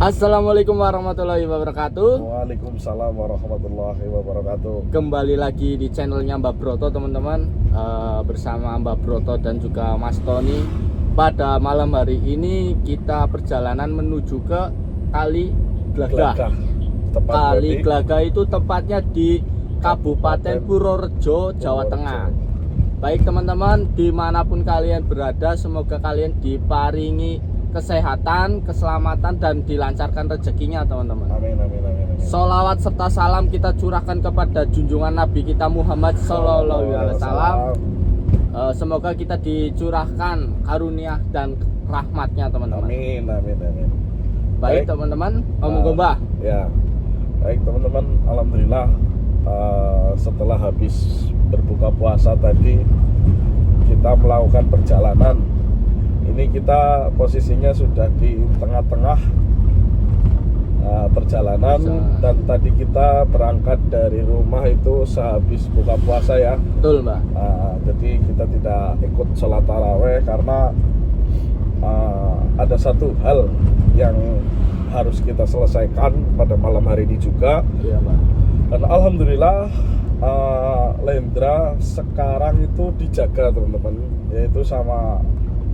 Assalamualaikum warahmatullahi wabarakatuh. Waalaikumsalam warahmatullahi wabarakatuh. Kembali lagi di channelnya Mbak Broto teman-teman, bersama Mbak Broto dan juga Mas Tony. Pada malam hari ini kita perjalanan menuju ke Kali Glagah. Kali Glagah itu tepatnya di Kabupaten Purworejo, Jawa Tengah. Baik teman-teman, dimanapun kalian berada, semoga kalian diparingi kesehatan, keselamatan, dan dilancarkan rezekinya teman-teman. Amin, amin, amin, amin. Sholawat serta salam kita curahkan kepada junjungan Nabi kita Muhammad Sallallahu Alaihi Wasallam. Semoga kita dicurahkan karunia dan rahmatnya teman-teman. Amin, amin, amin. Baik teman-teman, ngomong Mbah. Ya, baik teman-teman. Alhamdulillah, setelah habis berbuka puasa tadi, kita melakukan perjalanan. Ini kita posisinya sudah di tengah-tengah perjalanan. Dan tadi kita berangkat dari rumah itu sehabis buka puasa ya. Betul Mbak. Jadi kita tidak ikut sholat taraweh karena ada satu hal yang harus kita selesaikan pada malam hari ini juga. Iya Mbak. Dan alhamdulillah Lendra sekarang itu dijaga teman-teman, yaitu sama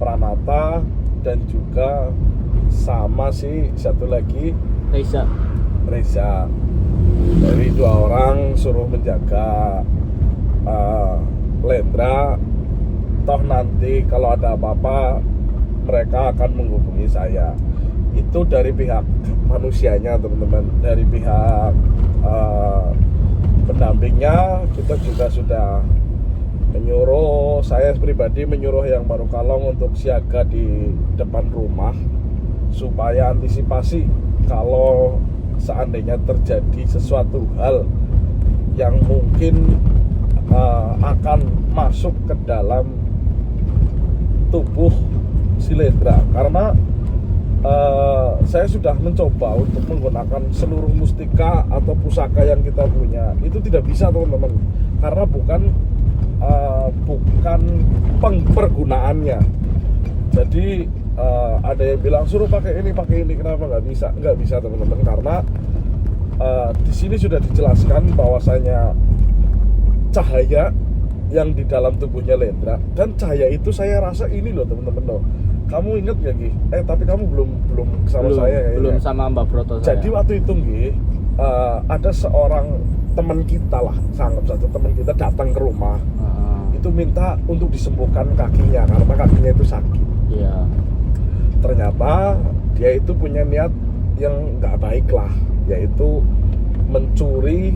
Pranata dan juga sama si satu lagi Reza. Dari dua orang suruh menjaga Lendra. Toh nanti kalau ada apa-apa mereka akan menghubungi saya. Itu dari pihak manusianya teman-teman. Dari pihak pendampingnya kita juga sudah menyuruh, saya pribadi menyuruh yang baru kalong untuk siaga di depan rumah supaya antisipasi kalau seandainya terjadi sesuatu hal yang mungkin akan masuk ke dalam tubuh si Lendra. Karena saya sudah mencoba untuk menggunakan seluruh mustika atau pusaka yang kita punya. Itu tidak bisa teman-teman, karena bukan pergunaannya. Jadi ada yang bilang suruh pakai ini. Kenapa nggak bisa teman-teman? Karena di sini sudah dijelaskan bahwasanya cahaya yang di dalam tubuhnya Lendra, dan cahaya itu saya rasa ini loh teman-teman loh. Kamu inget gak Gi? Tapi kamu belum sama saya kayaknya. Belum sama Mbak Broto saya. Jadi waktu itu Gi, ada seorang teman kita lah, anggap saja teman kita datang ke rumah. Itu minta untuk disembuhkan kakinya karena kakinya itu sakit. Iya. Ternyata dia itu punya niat yang nggak baik lah, yaitu mencuri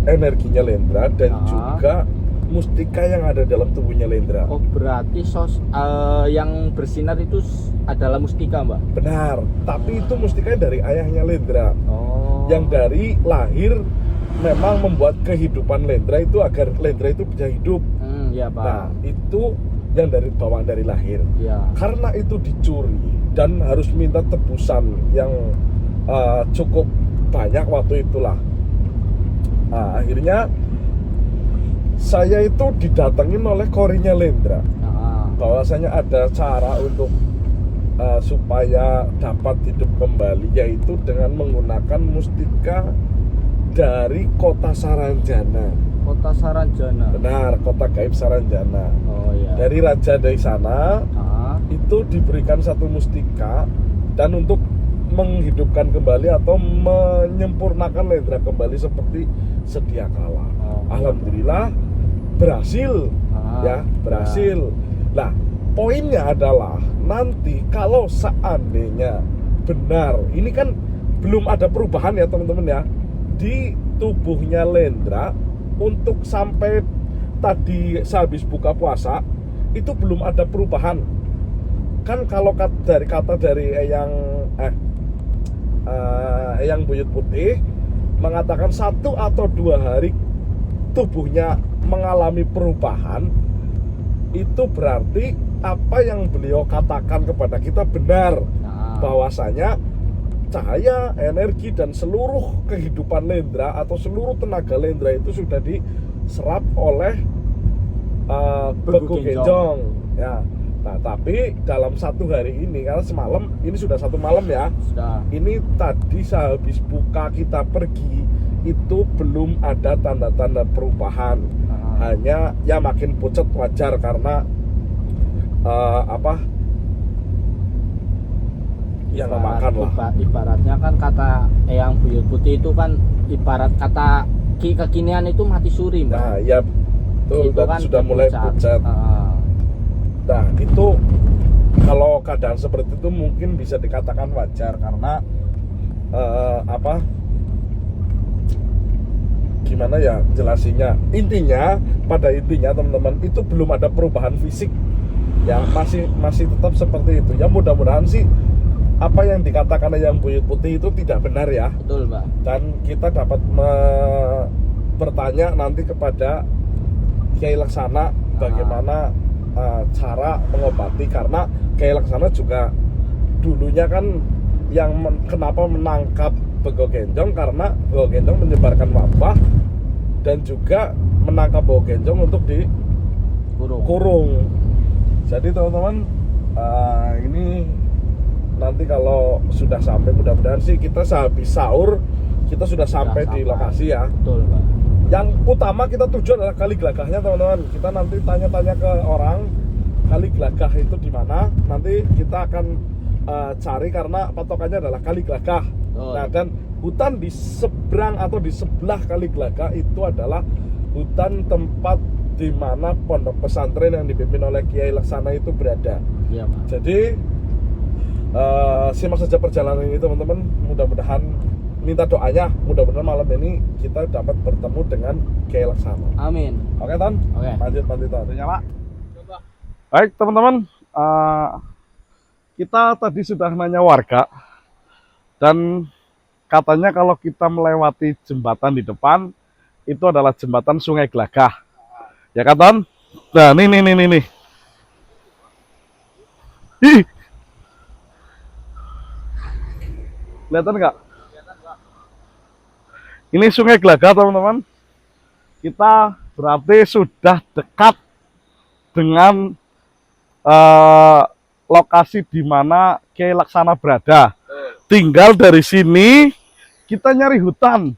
energinya Lendra dan juga mustika yang ada dalam tubuhnya Lendra. Oh berarti yang bersinar itu adalah mustika Mbak? Benar, tapi itu mustikanya dari ayahnya Lendra. Yang dari lahir memang membuat kehidupan Lendra itu agar Lendra itu bisa hidup. Ya, Pak. Nah itu yang dari bawaan dari lahir. Ya. Karena itu dicuri dan harus minta tebusan yang cukup banyak waktu itulah. Nah, akhirnya saya itu didatengin oleh korinya Lendra. Bahwasanya ada cara untuk supaya dapat hidup kembali, yaitu dengan menggunakan mustika dari kota Saranjana. Kota Saranjana. Benar, kota gaib Saranjana. Oh iya. Dari raja dari sana itu diberikan satu mustika, dan untuk menghidupkan kembali atau menyempurnakan Lendra kembali seperti sedia kala. Alhamdulillah berhasil. Berhasil. Nah, poinnya adalah nanti kalau seandainya benar, ini kan belum ada perubahan ya teman-teman ya di tubuhnya Lendra untuk sampai tadi sehabis buka puasa itu belum ada perubahan. Kan kalau kata dari Eyang Buyut Putih mengatakan 1 atau 2 hari tubuhnya mengalami perubahan, itu berarti apa yang beliau katakan kepada kita benar. Bahwasanya cahaya, energi, dan seluruh kehidupan Lendra atau seluruh tenaga Lendra itu sudah diserap oleh Beku Genjong ya. Nah, tapi dalam satu hari ini, karena semalam, ini sudah satu malam ya. Sudah. Ini tadi sehabis buka kita pergi, itu belum ada tanda-tanda perubahan. Hanya ya makin pucat wajar karena yang makan lah. Ibaratnya kan kata Eyang Buyut Putih itu kan ibarat kata kekinian itu mati suri, Mbak. Nah, ya betul, Itu dan kan sudah mulai pucat. Nah, itu kalau keadaan seperti itu mungkin bisa dikatakan wajar karena gimana ya jelasinnya, pada intinya teman-teman itu belum ada perubahan fisik ya, masih tetap seperti itu ya. Mudah-mudahan sih apa yang dikatakan Eyang Buyut Putih itu tidak benar ya. Betul, Mbak. Dan kita dapat bertanya nanti kepada Kiai Laksana bagaimana cara mengobati, karena Kiai Laksana juga dulunya kan yang kenapa menangkap Bego Genjong, karena Bego Genjong menyebarkan wabah dan juga menangkap Bego Genjong untuk dikurung. Jadi teman-teman, ini nanti kalau sudah sampai, mudah-mudahan sih kita sehabis sahur kita sudah sampai di lokasi ya. Betul, Pak. Yang utama kita tujuan adalah Kali Glagahnya teman-teman. Kita nanti tanya-tanya ke orang Kali Glagah itu di mana. Nanti kita akan cari karena patokannya adalah Kali Glagah. Nah, dan hutan di seberang atau di sebelah Kali Glagah itu adalah hutan tempat di mana pondok pesantren yang dipimpin oleh Kiai Laksana itu berada. Iya, Pak. Jadi simak saja perjalanan ini teman-teman. Mudah-mudahan, minta doanya, mudah-mudahan malam ini kita dapat bertemu dengan Kiai Laksana. Amin. Oke, Ton? Oke. Lanjut, Ton. Nyala. Coba. Baik, teman-teman. Kita tadi sudah nanya warga. Dan katanya kalau kita melewati jembatan di depan, itu adalah jembatan Sungai Glagah. Ya kan, Ton? Nah, nih. Ih. Kelihatan nggak? Ini Sungai Glagah, teman-teman. Kita berarti sudah dekat dengan lokasi di mana Kiai Laksana berada. Tinggal dari sini kita nyari hutan,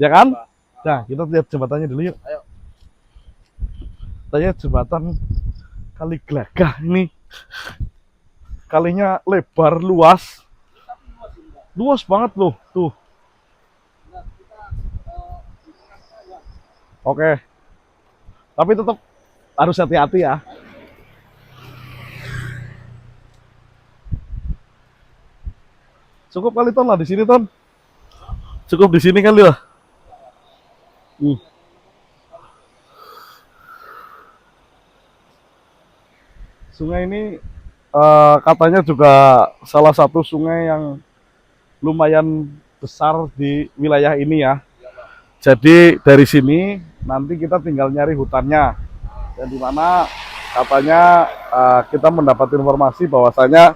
ya kan? Nah, kita lihat jembatannya dulu yuk. Ayo. Kita lihat jembatan Kali Glagah ini. Kalinya lebar, luas banget loh, tuh. Oke. Tapi tetap harus hati-hati ya. Cukup kali Ton lah di sini, Ton. Cukup di sini kali lah. Sungai ini katanya juga salah satu sungai yang lumayan besar di wilayah ini ya. Jadi dari sini nanti kita tinggal nyari hutannya, dan di mana katanya kita mendapat informasi bahwasanya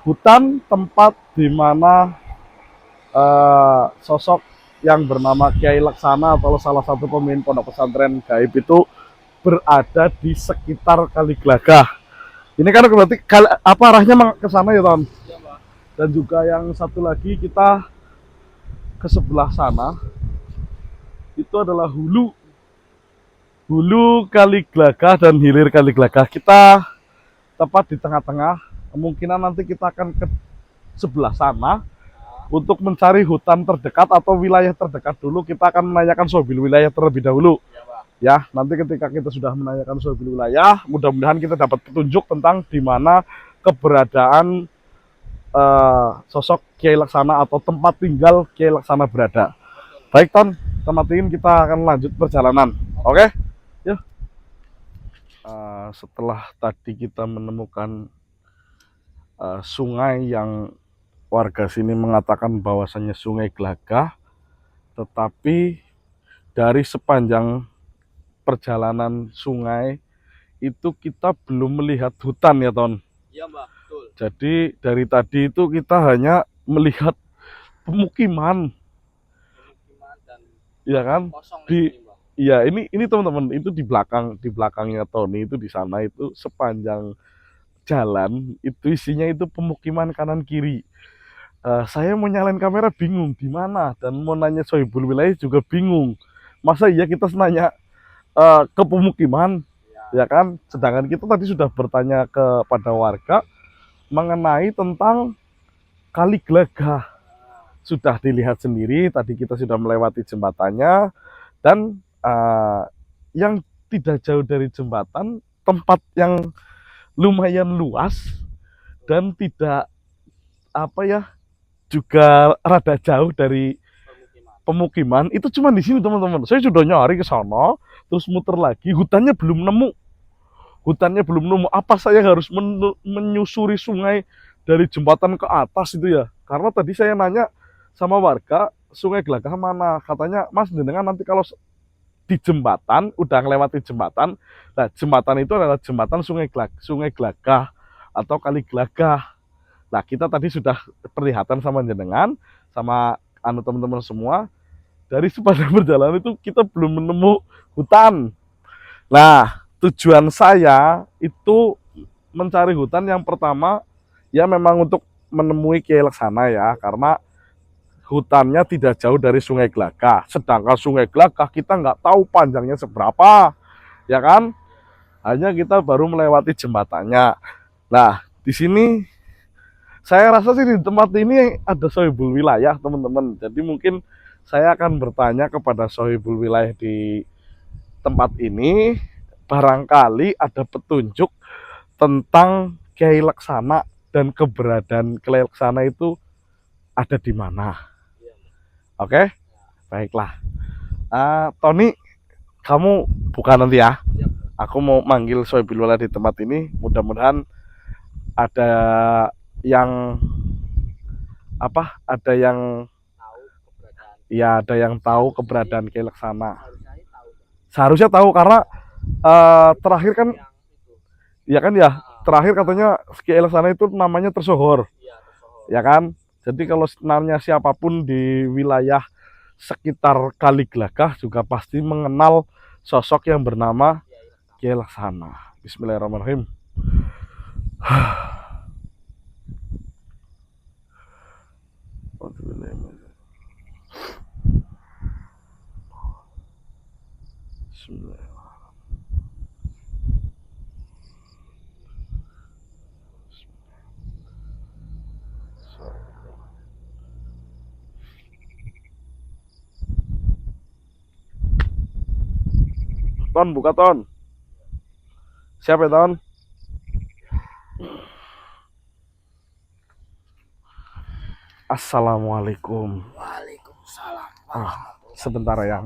hutan tempat di mana sosok yang bernama Kiai Laksana atau salah satu pemimpin pondok pesantren gaib itu berada di sekitar Kali Glagah. Ini kan berarti apa arahnya ke sana ya, Ton? Dan juga yang satu lagi kita ke sebelah sana itu adalah hulu Kali Glagah dan hilir Kali Glagah. Kita tepat di tengah-tengah. Kemungkinan nanti kita akan ke sebelah sana untuk mencari hutan terdekat atau wilayah terdekat dulu. Kita akan menanyakan sobil wilayah terlebih dahulu. Ya, nanti ketika kita sudah menanyakan sobil wilayah, mudah-mudahan kita dapat petunjuk tentang di mana keberadaan sosok Kiai Laksana atau tempat tinggal Kiai Laksana berada. Baik, Ton, tematin kita akan lanjut perjalanan. Oke? Yuk. Setelah tadi kita menemukan sungai yang warga sini mengatakan bahwasannya Sungai Glagah, tetapi dari sepanjang perjalanan sungai itu kita belum melihat hutan ya, Ton. Iya, Mbak, betul. Jadi dari tadi itu kita hanya melihat pemukiman. Dan Iya kan? kosong Di ini, Mbak. Iya, ini teman-teman, itu di belakangnya Tony itu di sana itu sepanjang jalan itu isinya itu pemukiman kanan kiri. Saya mau nyalain kamera bingung di mana, dan mau nanya sohibul wilayah juga bingung. Masa iya kita nanya ke pemukiman, ya kan? Sedangkan kita tadi sudah bertanya kepada warga mengenai tentang Kali Glagah. Sudah dilihat sendiri, tadi kita sudah melewati jembatannya, dan yang tidak jauh dari jembatan, tempat yang lumayan luas dan tidak apa ya, juga rada jauh dari pemukiman, itu cuma di sini teman-teman. Saya sudah nyari ke sana, terus muter lagi, hutannya belum nemu. Apa saya harus menyusuri sungai dari jembatan ke atas itu ya? Karena tadi saya nanya sama warga, Sungai Glagah mana? Katanya, Mas, jenengan nanti kalau di jembatan, udah ngelewati jembatan, nah jembatan itu adalah jembatan Sungai Glagah atau Kali Glagah. Nah, kita tadi sudah perlihatan sama jenengan, sama teman-teman semua, dari sepanjang perjalanan itu kita belum menemu hutan. Nah, tujuan saya itu mencari hutan yang pertama, ya memang untuk menemui Kiai Laksana ya, karena hutannya tidak jauh dari Sungai Glagah. Sedangkan Sungai Glagah kita nggak tahu panjangnya seberapa, ya kan? Hanya kita baru melewati jembatannya. Nah, di sini saya rasa sih di tempat ini ada sohibul wilayah, teman-teman. Jadi mungkin saya akan bertanya kepada sohibul wilayah di tempat ini, barangkali ada petunjuk tentang Kiai Laksana dan keberadaan Kiai Laksana itu ada di mana. Oke, baiklah. Tony, kamu buka nanti ya. Aku mau manggil sohibul wilayah di tempat ini. Mudah-mudahan ada yang ada yang ya, ada yang tahu keberadaan Kiai Laksana. Seharusnya tahu karena terakhir kan, ya kan ya, terakhir katanya Kiai Laksana itu namanya tersohor, ya kan? Jadi kalau sebenarnya siapapun di wilayah sekitar Kali Glagah juga pasti mengenal sosok yang bernama Kiai Laksana. Bismillahirrahmanirrahim. Ton, buka Ton. Siapa ya Ton? Assalamualaikum. Waalaikumsalam. Sebentar ya.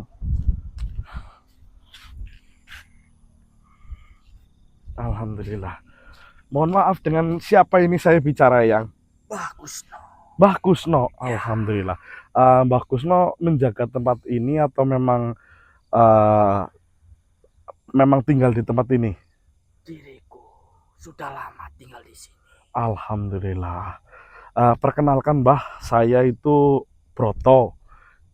Alhamdulillah. Mohon maaf, dengan siapa ini saya bicara yang? Mbah Kusno. Alhamdulillah. Mbah Kusno menjaga tempat ini atau memang tinggal di tempat ini? Diriku sudah lama tinggal di sini. Alhamdulillah. Perkenalkan Mbah, saya itu Broto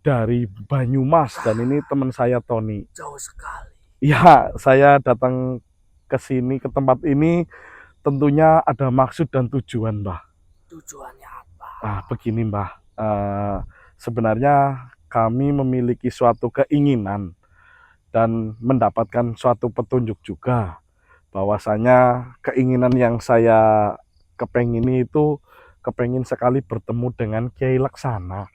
dari Banyumas dan ini teman saya Tony. Jauh sekali. Ya, saya datang ke sini, ke tempat ini tentunya ada maksud dan tujuan, Mbah. Tujuannya apa? Begini Mbah, sebenarnya kami memiliki suatu keinginan dan mendapatkan suatu petunjuk juga, bahwasanya keinginan yang saya kepengini itu kepengin sekali bertemu dengan Kiai Laksana.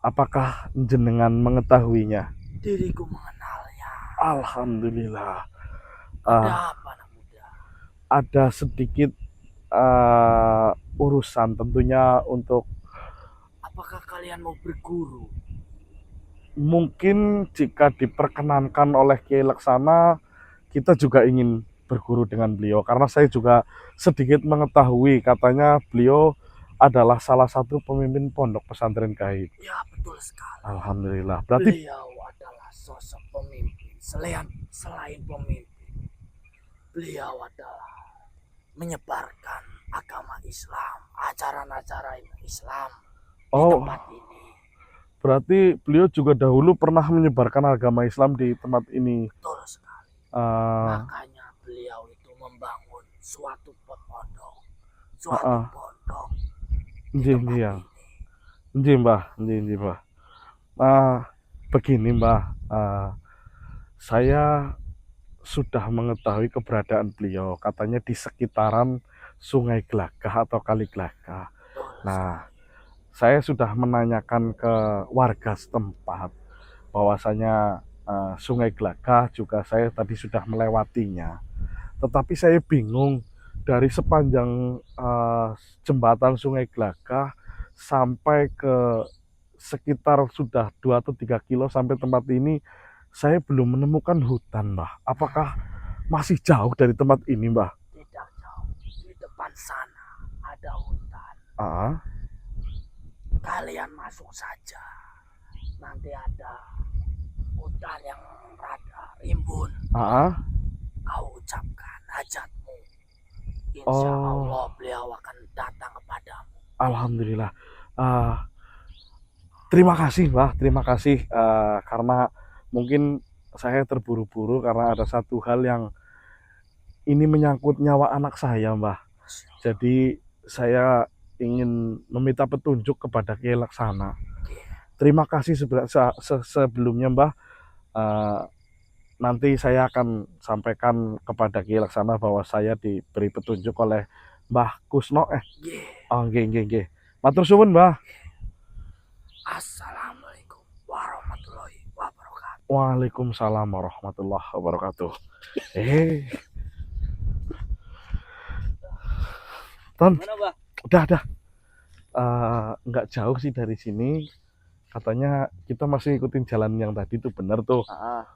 Apakah jenengan mengetahuinya? Diriku mengenalnya. Alhamdulillah. Ada apa anak muda? Ada sedikit urusan tentunya untuk, apakah kalian mau berguru? mungkin jika diperkenankan oleh Kiai Laksana, kita juga ingin berguru dengan beliau, karena saya juga sedikit mengetahui katanya beliau adalah salah satu pemimpin pondok pesantren gaib. Ya, betul sekali. Alhamdulillah. Berarti beliau adalah sosok pemimpin. Selain pemimpin, beliau adalah menyebarkan agama Islam, ajaran-ajaran Islam di tempat ini. Berarti beliau juga dahulu pernah menyebarkan agama Islam di tempat ini. Betul sekali. Uh, Makanya beliau itu membangun suatu pondok, Heeh. pondok di Nggih, tempat nggih ya. ini. Nggih, Mbah. Nggih, nggih, Mbah. Ah, begini, Mbah. Saya sudah mengetahui keberadaan beliau. Katanya di sekitaran Sungai Glagah atau Kali Glagah. Betul Nah, sekali. saya sudah menanyakan ke warga setempat bahwasanya Sungai Glagah juga saya tadi sudah melewatinya. Tetapi saya bingung dari sepanjang jembatan Sungai Glagah sampai ke sekitar sudah 2 atau 3 kilo sampai tempat ini saya belum menemukan hutan, Mbah. Apakah masih jauh dari tempat ini, Mbah? Tidak jauh. Di depan sana ada hutan. Ah, Kalian masuk saja. Nanti ada hutan yang rada rimbun. ah. Kau ucapkan hajatmu. Insya Oh, Allah beliau akan datang kepadamu. alhamdulillah. Ah, terima kasih, Mbah. Terima kasih karena mungkin saya terburu-buru karena ada satu hal yang ini menyangkut nyawa anak saya, Mbah. Masya Allah. Jadi saya ingin meminta petunjuk kepada Kiai Laksana. Oke. Terima kasih sebelumnya, Mbah. Eh, nanti saya akan sampaikan kepada Kiai Laksana bahwa saya diberi petunjuk oleh Mbah Kusno. Ye. Oh, nggih, nggih, nggih. Matur suwun, Mbah. Assalamualaikum warahmatullahi wabarakatuh. Waalaikumsalam warahmatullahi wabarakatuh. Eh, Ton, Mana, Mbah? udah. Nggak jauh sih dari sini. Katanya kita masih ngikutin jalan yang tadi tuh bener tuh.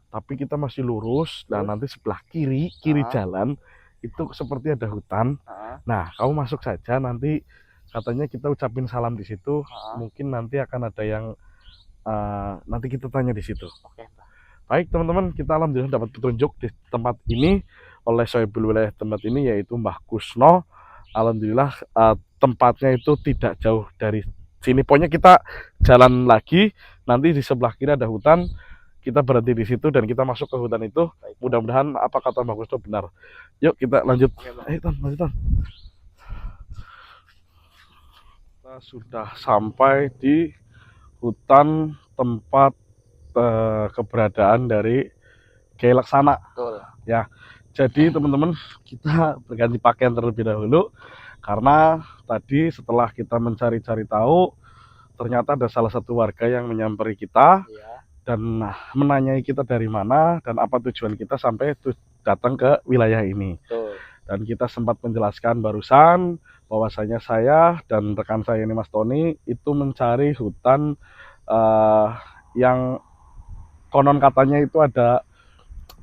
Tapi kita masih lurus. Dan Terus? nanti sebelah kiri jalan itu seperti ada hutan. Nah, kamu masuk saja. Nanti katanya kita ucapin salam di situ. Mungkin nanti akan ada yang nanti kita tanya di situ. Oke, Mbah. Baik teman-teman, kita alhamdulillah dapat petunjuk di tempat ini oleh Soebul wilayah tempat ini yaitu Mbah Kusno. Alhamdulillah tempatnya itu tidak jauh dari sini. Pokoknya kita jalan lagi, nanti di sebelah kiri ada hutan, kita berhenti di situ dan kita masuk ke hutan itu. Mudah-mudahan apa kata Mbah Kusno benar. Yuk kita lanjut. Oke, Mbah. Ayo Ton, lanjut Ton. Kita sudah sampai di hutan tempat keberadaan dari Kiai Laksana. Betul. Ya, jadi teman-teman kita berganti pakaian terlebih dahulu karena tadi setelah kita mencari-cari tahu ternyata ada salah satu warga yang menyamperi kita Iya. dan menanyai kita dari mana dan apa tujuan kita sampai datang ke wilayah ini. Betul. Dan kita sempat menjelaskan barusan bahwasanya saya dan rekan saya ini Mas Tony itu mencari hutan yang konon katanya itu ada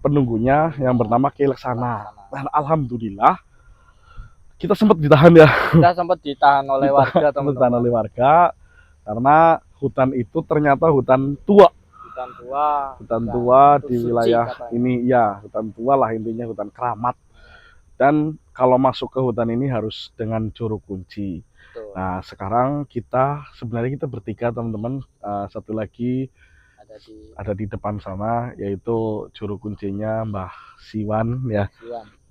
penunggunya yang bernama Kiai Laksana. Dan alhamdulillah kita sempat ditahan ya. Kita sempat ditahan oleh warga, Ditahan teman-teman. oleh warga karena hutan itu ternyata hutan tua. Hutan tua itu di suci wilayah katanya. ini ya, hutan tua lah intinya, hutan keramat. Dan kalau masuk ke hutan ini harus dengan juru kunci. Betul. Nah, sekarang sebenarnya kita bertiga teman-teman, satu lagi ada di depan sana yaitu juru kuncinya Mbah Siwan ya.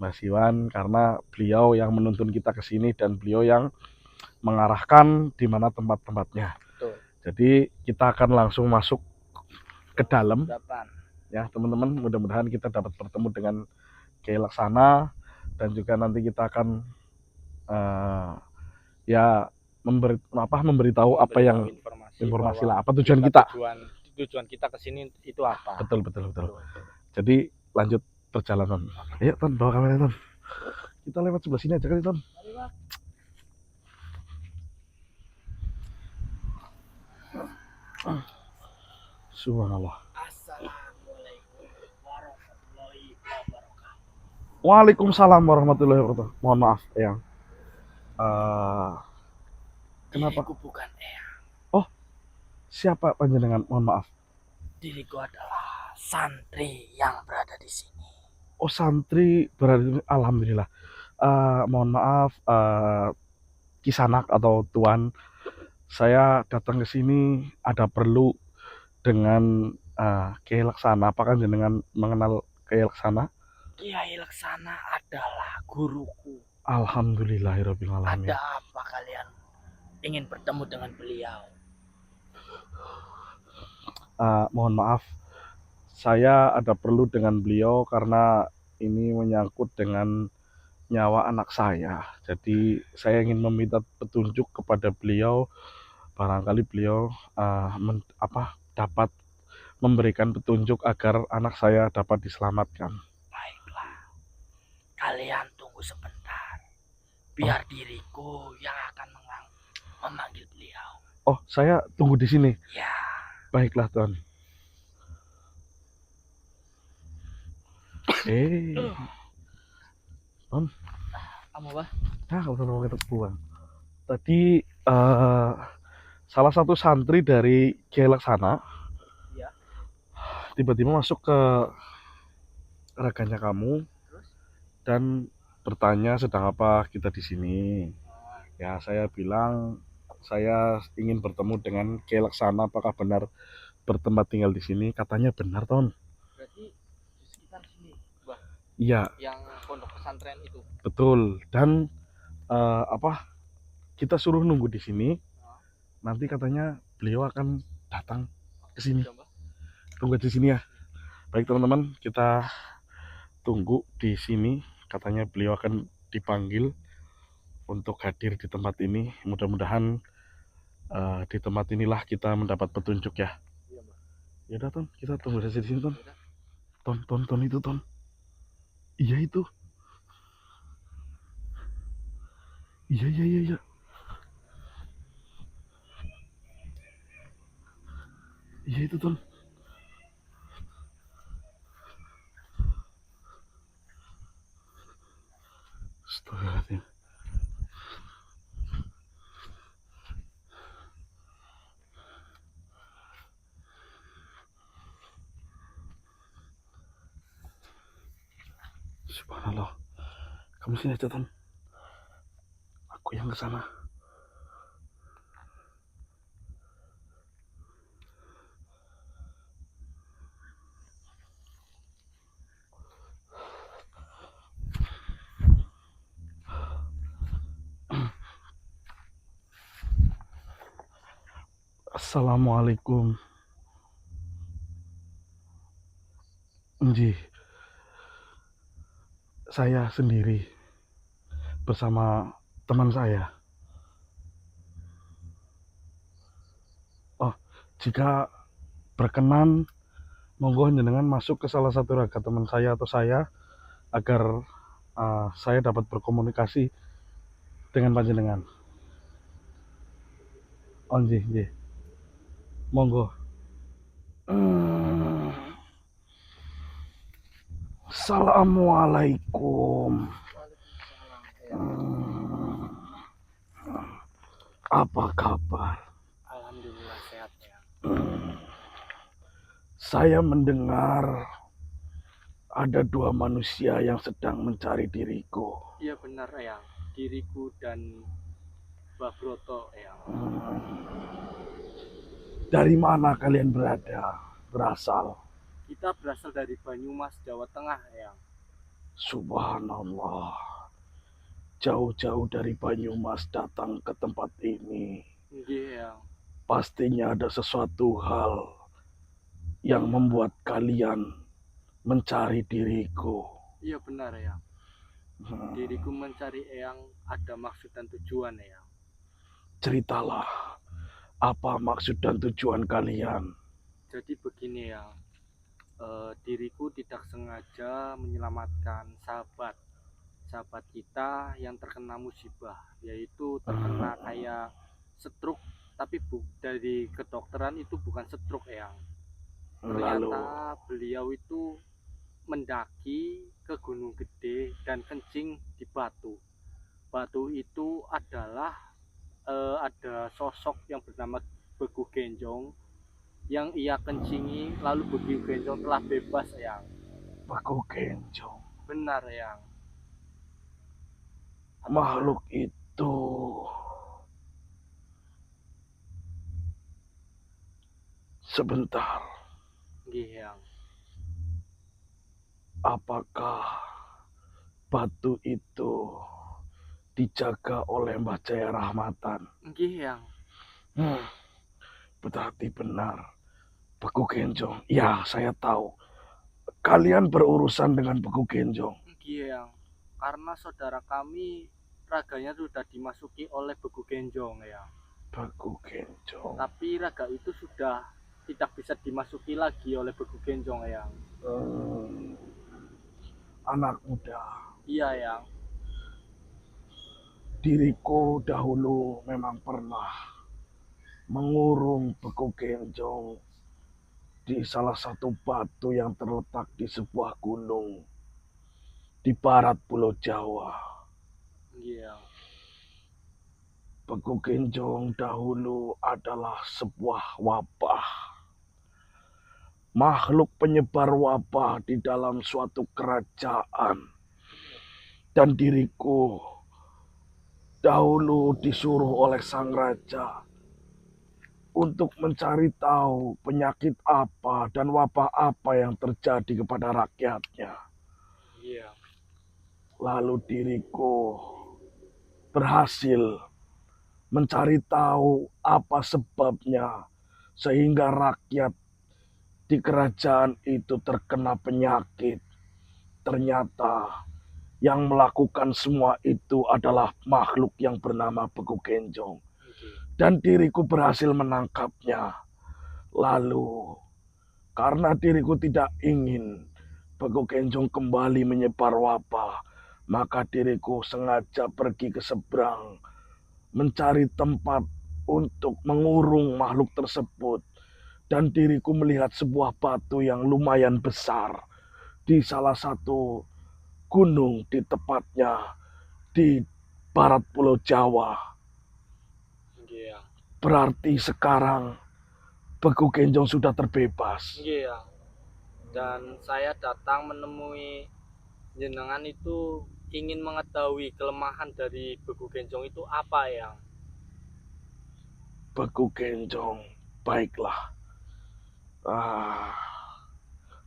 Mbah Siwan karena beliau yang menuntun kita ke sini dan beliau yang mengarahkan di mana tempat-tempatnya. Betul. Jadi kita akan langsung masuk ke dalam Depan. ya teman-teman. Mudah-mudahan kita dapat bertemu dengan Kiai Laksana dan juga nanti kita akan ya memberitahu apa yang informasi lah, apa tujuan kita. Tujuan kita ke sini itu apa? Betul. Jadi lanjut perjalanan. Ayo Ton, bawa kamera Ton. Kita lewat sebelah sini aja kali Ton. Subhanallah. Assalamualaikum warahmatullahi wabarakatuh. Waalaikumsalam warahmatullahi wabarakatuh. Mohon maaf, Eyang. Kenapa? Diriku bukan Eyang. Siapa panjenengan? Mohon maaf. Diriku adalah santri yang berada di sini. Oh, santri berada di sini. Alhamdulillah. Mohon maaf, Kisanak atau Tuan. Saya datang ke sini ada perlu dengan Kiai Laksana. Apakah jenengan mengenal Kiai Laksana? Kiai Laksana adalah guruku. Alhamdulillahirobbilalamin. Ada apa kalian ingin bertemu dengan beliau? Mohon maaf, saya ada perlu dengan beliau karena ini menyangkut dengan nyawa anak saya. Jadi saya ingin meminta petunjuk kepada beliau, barangkali beliau dapat memberikan petunjuk agar anak saya dapat diselamatkan. Baiklah, kalian tunggu sebentar. Biar diriku yang akan memanggil beliau. Oh, saya tunggu di sini. Ya, Baiklah, Tuan. Tuan, Kamu apa? kalau kita pulang. Tadi salah satu santri dari Kiai Laksana Iya. tiba-tiba masuk ke raganya kamu Terus? dan bertanya sedang apa kita di sini. Ya, saya bilang saya ingin bertemu dengan Kiai Laksana, apakah benar bertempat tinggal di sini? Katanya benar, Ton. Berarti di sekitar sini, Mbah, Iya, yang pondok pesantren itu. betul. Dan kita suruh nunggu di sini. Nanti katanya beliau akan datang ke sini. Udah, Mbah. Tunggu di sini ya. Baik teman-teman, kita tunggu di sini. Katanya beliau akan dipanggil untuk hadir di tempat ini. Mudah-mudahan di tempat inilah kita mendapat petunjuk ya. Iya, Mbah. Ya udah, Ton, kita tunggu saja di sini, Ton. Yaudah. Ton itu, Ton. Iya itu. Iya. Iya itu, Ton. Astagfirullahaladzim. Subhanallah. Kamu sini aja, Ton. Aku yang kesana. Assalamualaikum. Nji, saya sendiri bersama teman saya. Oh, jika berkenan, monggo jenengan masuk ke salah satu raga teman saya atau saya agar saya dapat berkomunikasi dengan panjenengan. Oh, nji. Monggo. Assalamualaikum. Apa kabar? alhamdulillah sehat ya. Saya mendengar ada dua manusia yang sedang mencari diriku. Iya benar, Eyang. Diriku dan Mbah Broto, Eyang. Dari mana kalian berasal? Kita berasal dari Banyumas, Jawa Tengah, Eyang. Subhanallah. Jauh-jauh dari Banyumas datang ke tempat ini. Nggih, Eyang. Pastinya ada sesuatu hal yang membuat kalian mencari diriku. Iya benar, Eyang. Diriku mencari Eyang ada maksud dan tujuan, Eyang. Ceritalah, apa maksud dan tujuan kalian? Jadi begini, Eyang. Diriku tidak sengaja menyelamatkan sahabat kita yang terkena musibah, yaitu terkena kayak stroke, tapi dari kedokteran itu bukan stroke, Eyang. Ternyata beliau itu mendaki ke Gunung Gede dan kencing di batu. Batu itu adalah ada sosok yang bernama Beku Genjong yang ia kencingi, lalu Beku Genjong telah bebas, Eyang. Beku Genjong. Benar, Eyang. Makhluk itu sebentar. Nggih, Eyang. Apakah batu itu dijaga oleh Mbah Jaya Rahmatan. Nggih, Yang. Berarti benar. Beku Genjong. Ya, saya tahu. Kalian berurusan dengan Beku Genjong. Nggih, Yang. Karena saudara kami raganya sudah dimasuki oleh Beku Genjong, ya. Beku Genjong. Tapi raga itu sudah tidak bisa dimasuki lagi oleh Beku Genjong, Yang. Anak muda. Iya, Yang. Diriku dahulu memang pernah mengurung Beku Genjong di salah satu batu yang terletak di sebuah gunung di barat Pulau Jawa. Iya. Beku Genjong dahulu adalah sebuah wabah. Makhluk penyebar wabah di dalam suatu kerajaan. Dan diriku dahulu disuruh oleh sang raja untuk mencari tahu penyakit apa dan wabah apa yang terjadi kepada rakyatnya. Iya. Lalu diriku berhasil mencari tahu apa sebabnya sehingga rakyat di kerajaan itu terkena penyakit. Ternyata yang melakukan semua itu adalah makhluk yang bernama Beku Genjong. Dan diriku berhasil menangkapnya. Lalu, karena diriku tidak ingin Beku Genjong kembali menyebar wabah, maka diriku sengaja pergi ke seberang, mencari tempat untuk mengurung makhluk tersebut. Dan diriku melihat sebuah batu yang lumayan besar di salah satu gunung di tepatnya di barat Pulau Jawa. Iya. Berarti sekarang Beku Genjong sudah terbebas. Iya. Dan saya datang menemui jenengan itu ingin mengetahui kelemahan dari Beku Genjong itu apa, Yang? Beku Genjong, baiklah.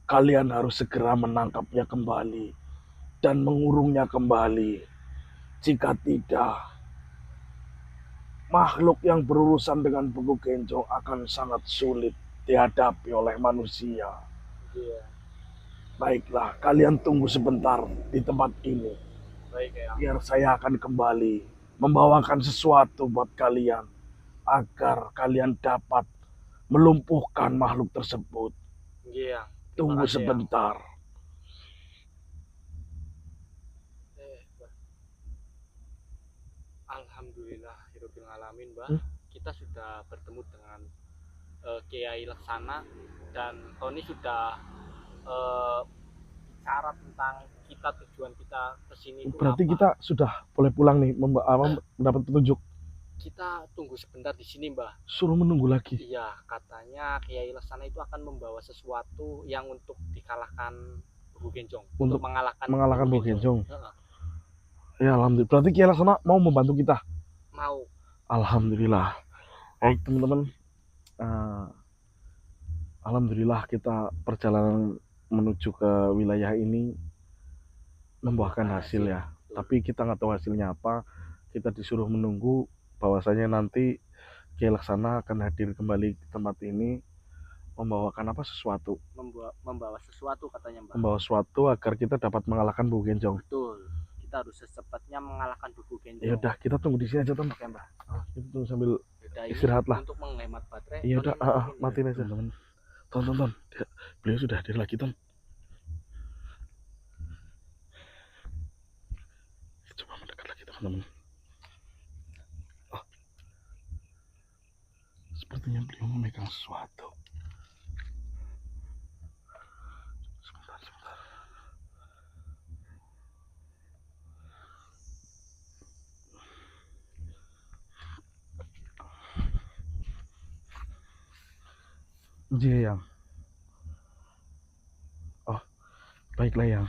Kalian harus segera menangkapnya kembali dan mengurungnya kembali. Jika tidak, makhluk yang berurusan dengan Beku Genjong akan sangat sulit dihadapi oleh manusia. Iya. Baiklah, kalian tunggu sebentar di tempat ini. Baik, Yang. Biar saya akan kembali membawakan sesuatu buat kalian agar kalian dapat melumpuhkan makhluk tersebut. Iya. Tunggu sebentar. Alhamdulillahirabbil alamin, Mbah. Kita sudah bertemu dengan Kiai Laksana dan Tony sudah bicara tentang kita, tujuan kita kesini itu Berarti apa. kita sudah boleh pulang nih, mendapat petunjuk. Kita tunggu sebentar di sini, Mbah. Suruh menunggu lagi. Iya, katanya Kiai Laksana itu akan membawa sesuatu yang untuk dikalahkan Beku Genjong, untuk mengalahkan Beku Genjong. Heeh. Ya, alhamdulillah. Berarti Kiai Laksana mau membantu kita. Mau. Alhamdulillah. Baik teman-teman, alhamdulillah kita perjalanan menuju ke wilayah ini membuahkan hasil ya. Tapi kita nggak tahu hasilnya apa. Kita disuruh menunggu bahwasanya nanti Kiai Laksana akan hadir kembali ke tempat ini membawakan apa sesuatu. Membawa sesuatu katanya, Mbak. Membawa sesuatu agar kita dapat mengalahkan Beku Genjong. Betul. Kita harus secepatnya mengalahkan Beku Genjong. Ya udah, kita tunggu di sini aja, Ton. Oke, Mbak. Kita tunggu sambil Yaudah, istirahat lah. Untuk menghemat baterai. Iya udah, matiin aja, teman. Ton. Beliau sudah hadir lagi, Ton. Coba mendekat lagi, teman-teman. Sepertinya beliau memegang sesuatu. Sebentar. Iya, Yang. Oh, baiklah, Yang.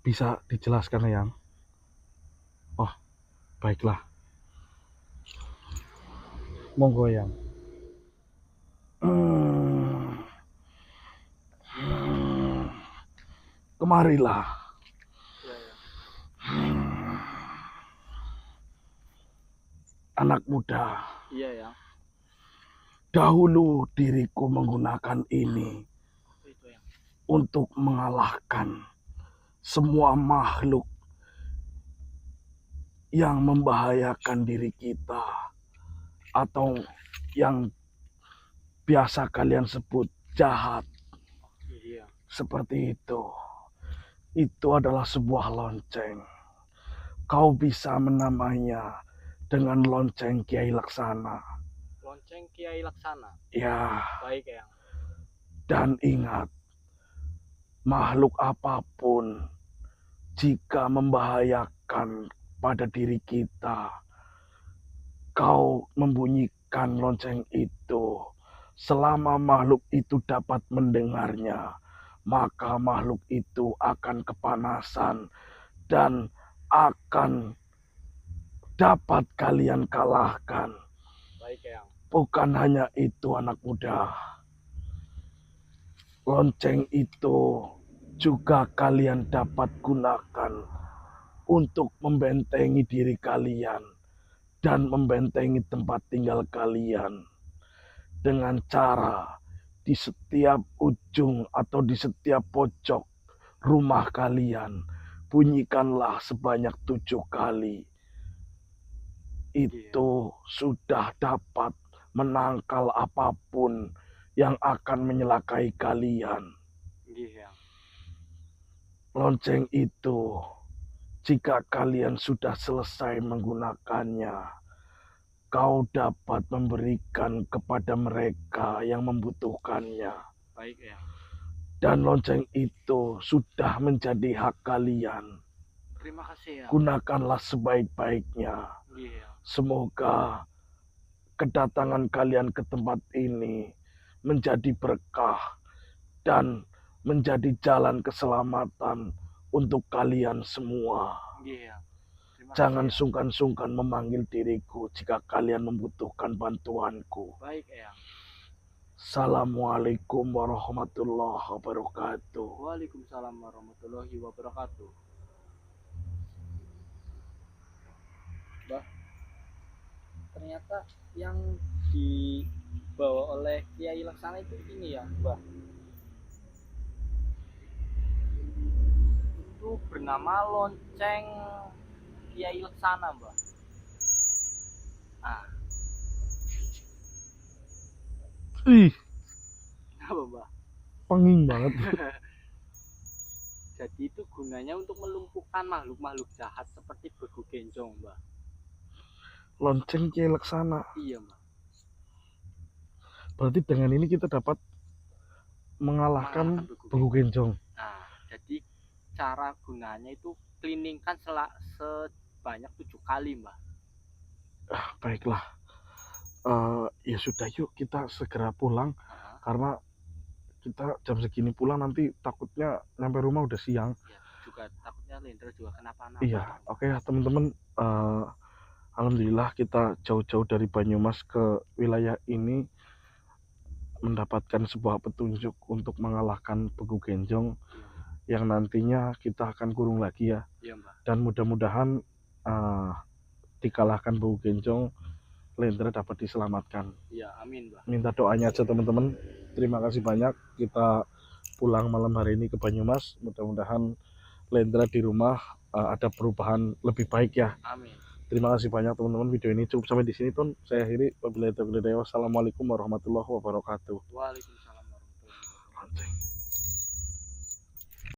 Bisa dijelaskan, Yang? Oh, baiklah. Monggo, Yang. Kemarilah. Iya, ya. Anak muda, Iya, ya. dahulu diriku menggunakan ini Apa itu, Yang? untuk mengalahkan semua makhluk yang membahayakan diri kita atau yang biasa kalian sebut jahat. Iya. Seperti itu. Itu adalah sebuah lonceng. Kau bisa menamainya dengan lonceng Kiai Laksana. Lonceng Kiai Laksana. Ya, Baik, Yang. dan ingat, makhluk apapun jika membahayakan pada diri kita, kau membunyikan lonceng itu. Selama makhluk itu dapat mendengarnya, maka makhluk itu akan kepanasan dan akan dapat kalian kalahkan. Baik, Yang. Bukan hanya itu, anak muda. Lonceng itu juga kalian dapat gunakan untuk membentengi diri kalian dan membentengi tempat tinggal kalian dengan cara di setiap ujung atau di setiap pojok rumah kalian bunyikanlah sebanyak 7 kali. Itu sudah dapat menangkal apapun yang akan menyelakai kalian. Iya, Yang. Lonceng itu, jika kalian sudah selesai menggunakannya, kau dapat memberikan kepada mereka yang membutuhkannya. Baik, Yang. Dan lonceng itu sudah menjadi hak kalian. Terima kasih, Yang. Gunakanlah sebaik-baiknya. Iya. Semoga kedatangan kalian ke tempat ini menjadi berkah dan menjadi jalan keselamatan untuk kalian semua. Iya. Terima Jangan kasih, Yang. sungkan-sungkan memanggil diriku jika kalian membutuhkan bantuanku. Baik, Yang. Assalamualaikum warahmatullahi wabarakatuh. Waalaikumsalam warahmatullahi wabarakatuh. Bah, ternyata yang dibawa oleh Kiai Laksana itu ini ya, Mbah. Itu bernama lonceng Kiai Laksana, Mbah. Ah, Ih, apa, Mbah? penging banget. Jadi itu gunanya untuk melumpuhkan makhluk-makhluk jahat seperti begu genjong, Mbah. Lonceng Kiai Laksana. Iya, Mbah. Berarti dengan ini kita dapat mengalahkan Begu Genjong. Nah, jadi cara gunanya itu cleaningkan sebanyak 7 kali, Mbah. Baiklah. Ya sudah, yuk kita segera pulang. Karena kita jam segini pulang nanti takutnya nyampe rumah udah siang. Ya, juga takutnya Lendra juga kenapa-napa. Iya, oke ya teman-teman. Alhamdulillah kita jauh-jauh dari Banyumas ke wilayah ini mendapatkan sebuah petunjuk untuk mengalahkan Begu Genjong yang nantinya kita akan kurung lagi ya. Iya, Mbah. Dan mudah-mudahan dikalahkan Begu Genjong, Lendra dapat diselamatkan. Iya, amin, Mbah. Minta doanya aja teman-teman. Terima kasih banyak. Kita pulang malam hari ini ke Banyumas. Mudah-mudahan Lendra di rumah ada perubahan lebih baik ya. Amin. Terima kasih banyak teman-teman. Video ini cukup sampai di sini, Ton. Saya akhiri. Wabillahi taufiq wal hidayah. Wassalamualaikum warahmatullahi wabarakatuh. Waalaikumsalam.